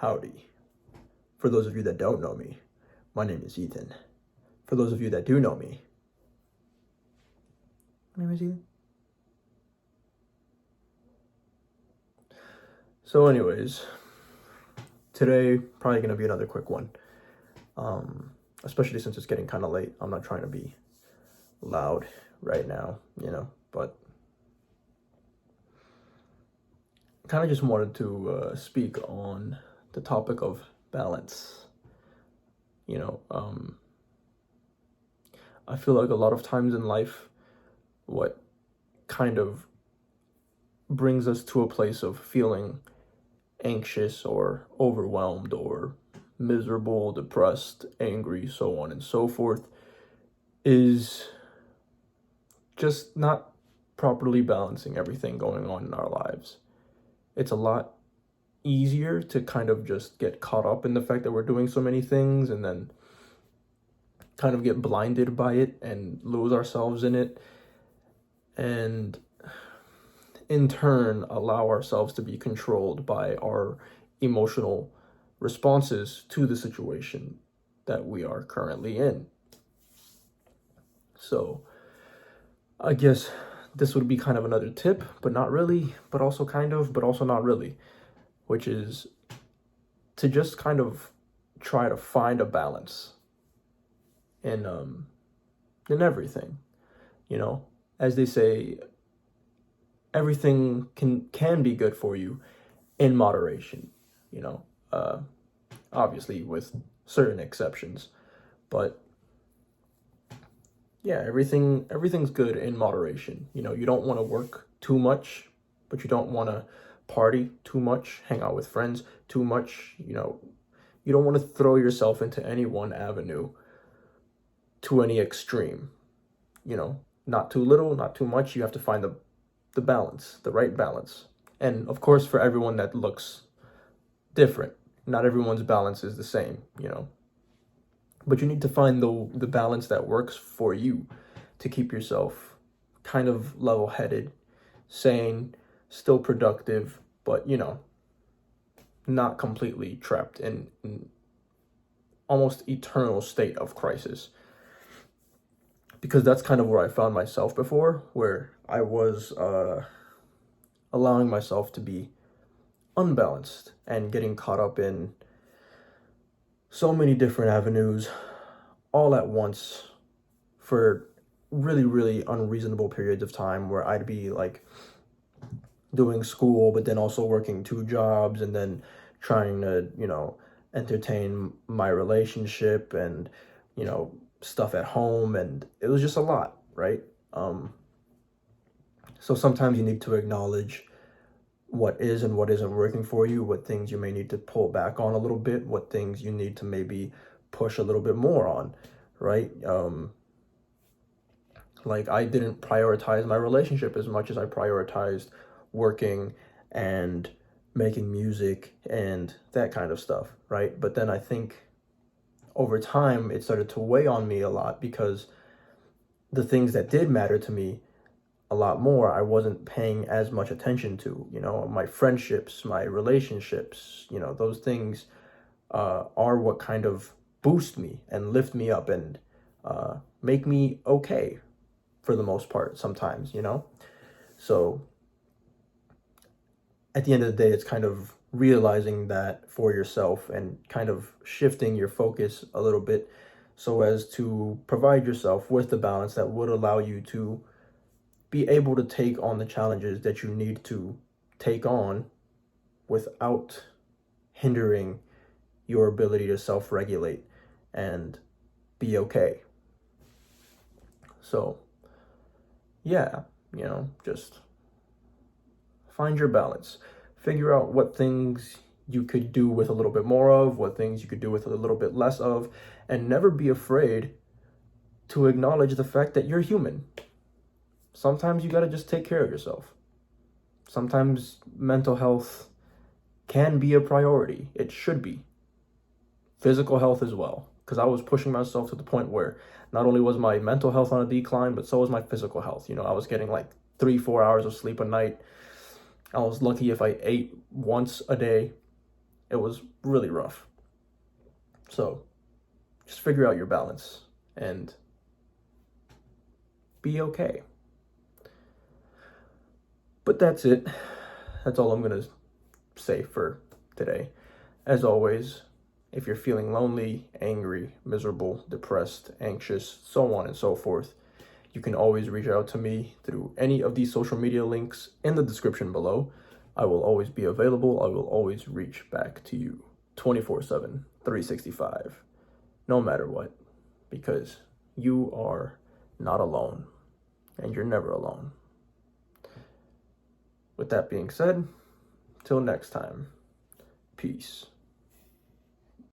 Howdy. For those of you that don't know me, my name is Ethan. For those of you that do know me, my name is Ethan. So anyways, today probably going to be another quick one. Especially since it's getting kind of late. I'm not trying to be loud right now, but kind of just wanted to speak on the topic of balance. I feel like a lot of times in life, what kind of brings us to a place of feeling anxious or overwhelmed or miserable, depressed, angry, so on and so forth, is just not properly balancing everything going on in our lives. It's a lot easier to kind of just get caught up in the fact that we're doing so many things and then kind of get blinded by it and lose ourselves in it, and in turn allow ourselves to be controlled by our emotional responses to the situation that we are currently in. So I guess this would be kind of another tip, but not really, but also kind of, but also not really, which is to just kind of try to find a balance in everything. As they say, everything can be good for you in moderation, obviously with certain exceptions, but yeah, everything's good in moderation. You don't want to work too much, but you don't want to party too much, hang out with friends too much. You don't want to throw yourself into any one avenue to any extreme. Not too little, not too much. You have to find the balance, the right balance. And of course, for everyone that looks different, not everyone's balance is the same, but you need to find the balance that works for you to keep yourself kind of level-headed, sane, still productive, but not completely trapped in almost eternal state of crisis. Because that's kind of where I found myself before, where I was allowing myself to be unbalanced and getting caught up in so many different avenues all at once for really, really unreasonable periods of time, where I'd be like doing school, but then also working 2 jobs and then trying to, entertain my relationship and, stuff at home. And it was just a lot, right? So sometimes you need to acknowledge what is and what isn't working for you, what things you may need to pull back on a little bit, what things you need to maybe push a little bit more on, right? Like I didn't prioritize my relationship as much as I prioritized working and making music and that kind of stuff, right? But then I think over time it started to weigh on me a lot, because the things that did matter to me a lot more, I wasn't paying as much attention to, my friendships, my relationships, those things are what kind of boost me and lift me up and make me okay for the most part sometimes, So at the end of the day, it's kind of realizing that for yourself and kind of shifting your focus a little bit so as to provide yourself with the balance that would allow you to be able to take on the challenges that you need to take on without hindering your ability to self-regulate and be okay. So, yeah, just find your balance. Figure out what things you could do with a little bit more of, what things you could do with a little bit less of, and never be afraid to acknowledge the fact that you're human. Sometimes you got to just take care of yourself. Sometimes mental health can be a priority. It should be. Physical health as well. Because I was pushing myself to the point where not only was my mental health on a decline, but so was my physical health. I was getting like 3-4 hours of sleep a night. I was lucky if I ate once a day. It was really rough. So just figure out your balance and be okay. But that's it. That's all I'm going to say for today. As always, if you're feeling lonely, angry, miserable, depressed, anxious, so on and so forth, you can always reach out to me through any of these social media links in the description below. I will always be available. I will always reach back to you 24/7, 365, no matter what, because you are not alone and you're never alone. With that being said, till next time, peace.